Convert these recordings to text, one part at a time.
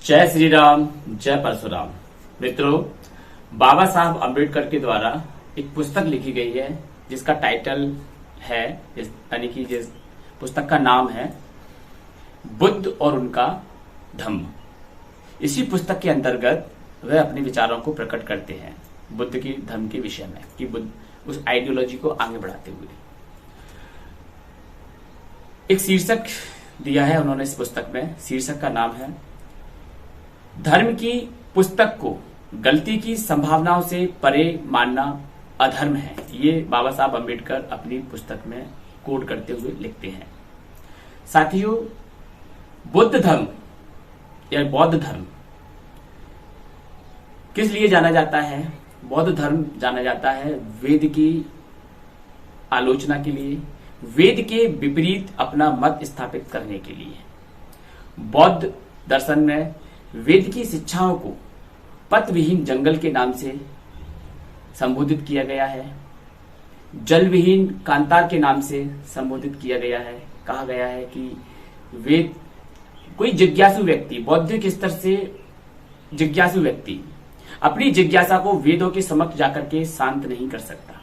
जय श्री राम, जय परशुराम। मित्रों, बाबा साहब अम्बेडकर के द्वारा एक पुस्तक लिखी गई है जिसका टाइटल है, यानी कि जिस पुस्तक का नाम है बुद्ध और उनका धम्म। इसी पुस्तक के अंतर्गत वह अपने विचारों को प्रकट करते हैं बुद्ध की धर्म के विषय में, कि बुद्ध उस आइडियोलॉजी को आगे बढ़ाते हुए एक शीर्षक दिया है उन्होंने इस पुस्तक में। शीर्षक का नाम है धर्म की पुस्तक को गलती की संभावनाओं से परे मानना अधर्म है। ये बाबा साहब अम्बेडकर अपनी पुस्तक में कोट करते हुए लिखते हैं। साथियों, बुद्ध धर्म या बौद्ध धर्म किस लिए जाना जाता है? बौद्ध धर्म जाना जाता है वेद की आलोचना के लिए, वेद के विपरीत अपना मत स्थापित करने के लिए। बौद्ध दर्शन में वेद की शिक्षाओं को पथ विहीन जंगल के नाम से संबोधित किया गया है, जल विहीन कांतार के नाम से संबोधित किया गया है। कहा गया है कि वेद कोई जिज्ञासु व्यक्ति, बौद्धिक स्तर से जिज्ञासु व्यक्ति अपनी जिज्ञासा को वेदों के समक्ष जाकर के शांत नहीं कर सकता।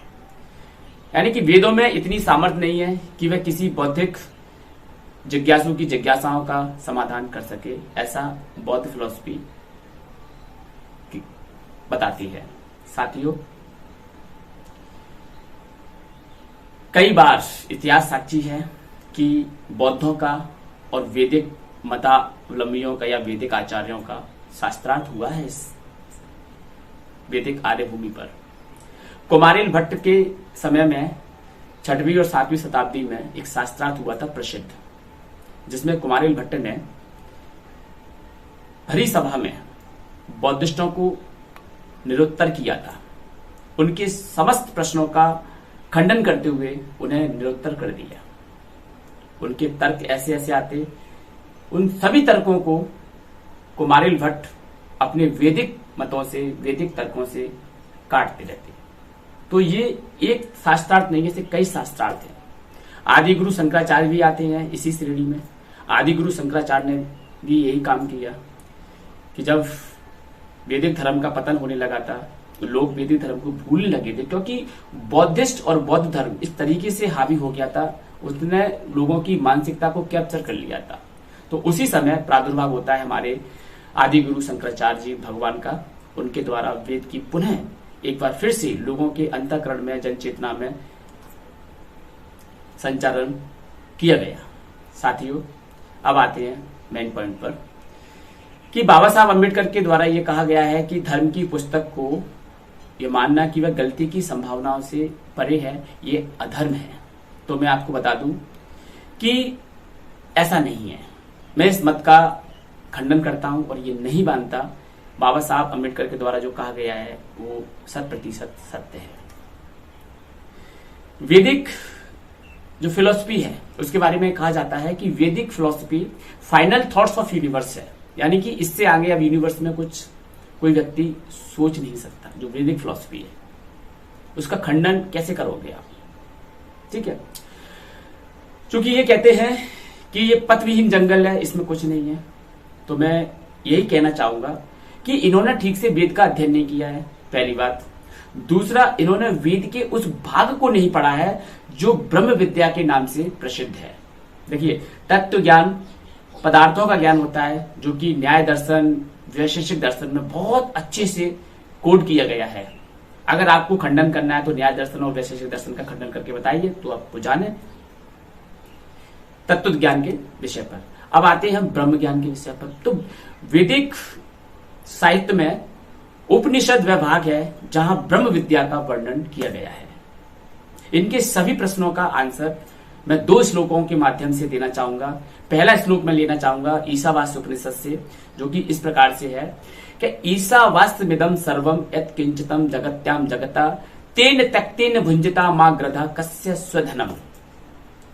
यानी कि वेदों में इतनी सामर्थ्य नहीं है कि वह किसी बौद्धिक जिज्ञासु की जिज्ञासाओं का समाधान कर सके, ऐसा बौद्ध फिलॉसफी बताती है। साथियों, कई बार इतिहास साक्षी है कि बौद्धों का और वैदिक मतावलंबियों का या वैदिक आचार्यों का शास्त्रार्थ हुआ है इस वैदिक आर्यभूमि पर। कुमारिल भट्ट के समय में 6वीं और 7वीं शताब्दी में एक शास्त्रार्थ हुआ था प्रसिद्ध, जिसमें कुमारिल भट्ट ने भरी सभा में बौद्धिस्टों को निरुत्तर किया था। उनके समस्त प्रश्नों का खंडन करते हुए उन्हें निरुत्तर कर दिया। उनके तर्क ऐसे ऐसे आते, उन सभी तर्कों को कुमारिल भट्ट अपने वैदिक मतों से, वैदिक तर्कों से काटते रहते। तो ये एक शास्त्रार्थ नहीं है, ऐसे कई शास्त्रार्थ हैं। आदि गुरु शंकराचार्य भी आते हैं इसी श्रेणी में। आदि गुरु शंकराचार्य ने भी यही काम किया कि जब वैदिक धर्म का पतन होने लगा था तो लोग वैदिक धर्म को भूलने लगे थे, क्योंकि बौद्धिस्ट और बौद्ध धर्म इस तरीके से हावी हो गया था, उसने लोगों की मानसिकता को कैप्चर कर लिया था। तो उसी समय प्रादुर्भाव होता है हमारे आदि गुरु शंकराचार्य जी भगवान का। उनके द्वारा वेद की पुनः एक बार फिर से लोगों के अंतःकरण में, जन चेतना में संचालन किया गया। साथियों, अब आते हैं मेन पॉइंट पर कि बाबा साहब अम्बेडकर के द्वारा यह कहा गया है कि धर्म की पुस्तक को यह मानना कि वह गलती की संभावनाओं से परे है, ये अधर्म है। तो मैं आपको बता दूं कि ऐसा नहीं है। मैं इस मत का खंडन करता हूं और ये नहीं मानता बाबा साहब अम्बेडकर के द्वारा जो कहा गया है वो 100% सत्य है। वैदिक जो फिलॉसफी है उसके बारे में कहा जाता है कि वैदिक philosophy final thoughts of universe है, यानी कि इससे आगे अब यूनिवर्स में कुछ कोई व्यक्ति सोच नहीं सकता। जो वैदिक फिलॉसफी है उसका खंडन कैसे करोगे आप? ठीक है, चूंकि ये कहते हैं कि ये पथविहीन जंगल है, इसमें कुछ नहीं है, तो मैं यही कहना चाहूंगा कि इन्होंने ठीक से वेद का अध्ययन नहीं किया है, पहली बात। दूसरा, इन्होंने वेद के उस भाग को नहीं पढ़ा है जो ब्रह्म विद्या के नाम से प्रसिद्ध है। देखिए, तत्व ज्ञान पदार्थों का ज्ञान होता है, जो कि न्याय दर्शन, वैशेषिक दर्शन में बहुत अच्छे से कोड किया गया है। अगर आपको खंडन करना है तो न्याय दर्शन और वैशेषिक दर्शन का खंडन करके बताइए, तो आपको जाने तत्व ज्ञान के विषय पर। अब आते हैं हम ब्रह्म ज्ञान के विषय पर। तो वैदिक साहित्य में उपनिषद वह भाग है जहां ब्रह्म विद्या का वर्णन किया गया है। इनके सभी प्रश्नों का आंसर मैं 2 श्लोकों के माध्यम से देना चाहूंगा। पहला श्लोक मैं लेना चाहूंगा ईशावास्य उपनिषद से, जो कि इस प्रकार से है कि ईशावास्यमिदं सर्वम यत् किंचितम जगत्याम जगता तेन त्यक्तेन भुंजता मा ग्रधा कस्य स्वधनम।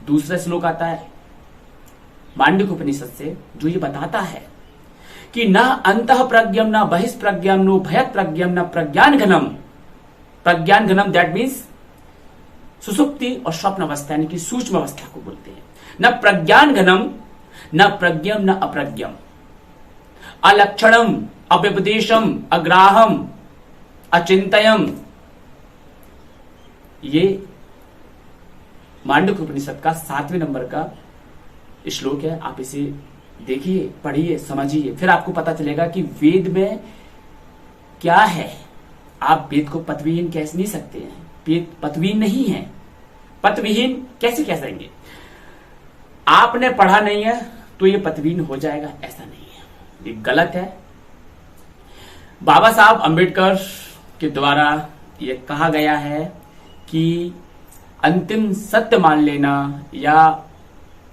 दूसरा श्लोक आता है मांडुक्य उपनिषद से, जो ये बताता है कि न अंतः प्रज्ञम न बहिष्प्रज्ञम नो भयत प्रज्ञम न प्रज्ञान घनम। प्रज्ञान घनम दैट मीन्स सुसुप्ति और स्वप्न अवस्था, यानी कि सूक्ष्म अवस्था को बोलते हैं। न प्रज्ञान घनम न प्रज्ञम न अप्रज्ञम। अलक्षणम, अव्यपदेशम, अग्राहम, अचिंतयम। ये मांडुक्य उपनिषद का 7वें नंबर का श्लोक है। आप इसे देखिए, पढ़िए, समझिए, फिर आपको पता चलेगा कि वेद में क्या है। आप वेद को पतविहीन कह नहीं सकते हैं। वेद पतविहीन नहीं है। पतविहीन कैसे कह सकेंगे? आपने पढ़ा नहीं है तो ये पतविहीन हो जाएगा, ऐसा नहीं है, ये गलत है। बाबा साहब अंबेडकर के द्वारा ये कहा गया है कि अंतिम सत्य मान लेना या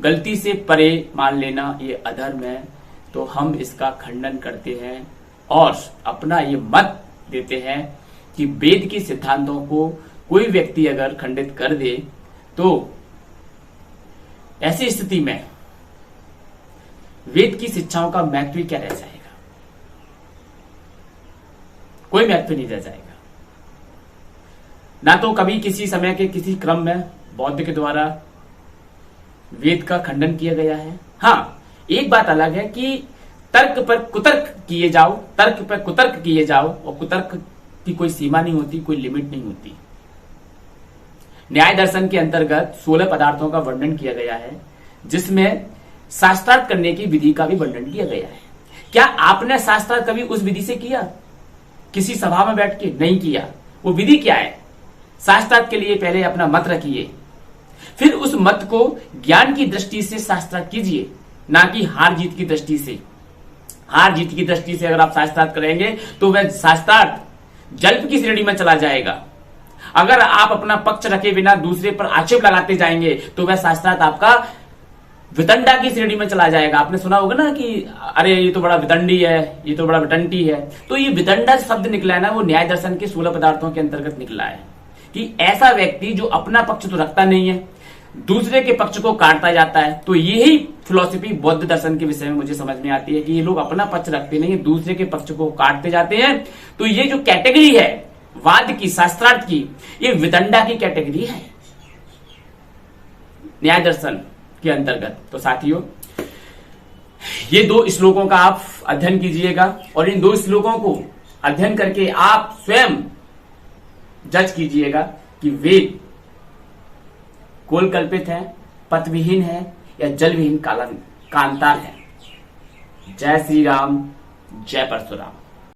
गलती से परे मान लेना ये अधर्म है। तो हम इसका खंडन करते हैं और अपना ये मत देते हैं कि वेद के सिद्धांतों को कोई व्यक्ति अगर खंडित कर दे तो ऐसी स्थिति में वेद की शिक्षाओं का महत्व क्या रह जाएगा? कोई महत्व नहीं रह जाएगा। ना तो कभी किसी समय के किसी क्रम में बौद्ध के द्वारा वेद का खंडन किया गया है। हाँ, एक बात अलग है कि तर्क पर कुतर्क किए जाओ, तर्क पर कुतर्क किए जाओ, और कुतर्क की कोई सीमा नहीं होती, कोई लिमिट नहीं होती। न्याय दर्शन के अंतर्गत 16 पदार्थों का वर्णन किया गया है, जिसमें शास्त्रार्थ करने की विधि का भी वर्णन किया गया है। क्या आपने शास्त्रार्थ कभी उस विधि से किया? किसी सभा में बैठ के? नहीं किया। वो विधि क्या है? शास्त्रार्थ के लिए पहले अपना मत रखिए, फिर उस मत को ज्ञान की दृष्टि से शास्त्रार्थ कीजिए, ना कि हार जीत की दृष्टि से। हार जीत की दृष्टि से अगर आप शास्त्रार्थ करेंगे तो वह शास्त्रार्थ जल्प की श्रेणी में चला जाएगा। अगर आप अपना पक्ष रखे बिना दूसरे पर आक्षेप लगाते जाएंगे तो वह शास्त्रार्थ आपका वितंडा की श्रेणी में चला जाएगा। आपने सुना होगा ना कि अरे ये तो बड़ा वितंडी है, ये तो बड़ा वितंडी है। तो ये वितंडा शब्द निकला है ना, वो न्याय दर्शन के 16 पदार्थों के अंतर्गत निकला है कि ऐसा व्यक्ति जो अपना पक्ष तो रखता नहीं है, दूसरे के पक्ष को काटता जाता है। तो यही फिलॉसफी बौद्ध दर्शन के विषय में मुझे समझ में आती है कि ये लोग अपना पक्ष रखते नहीं है, दूसरे के पक्ष को काटते जाते हैं। तो ये जो कैटेगरी है वाद की, शास्त्रार्थ की, ये वितंडा की कैटेगरी है न्याय दर्शन के अंतर्गत। तो साथियों, ये 2 श्लोकों का आप अध्ययन कीजिएगा और इन 2 श्लोकों को अध्ययन करके आप स्वयं जज कीजिएगा कि वेद कोलकल्पित है, पथविहीन है या जलविहीन कांतार है। जय श्री राम, जय परशुराम।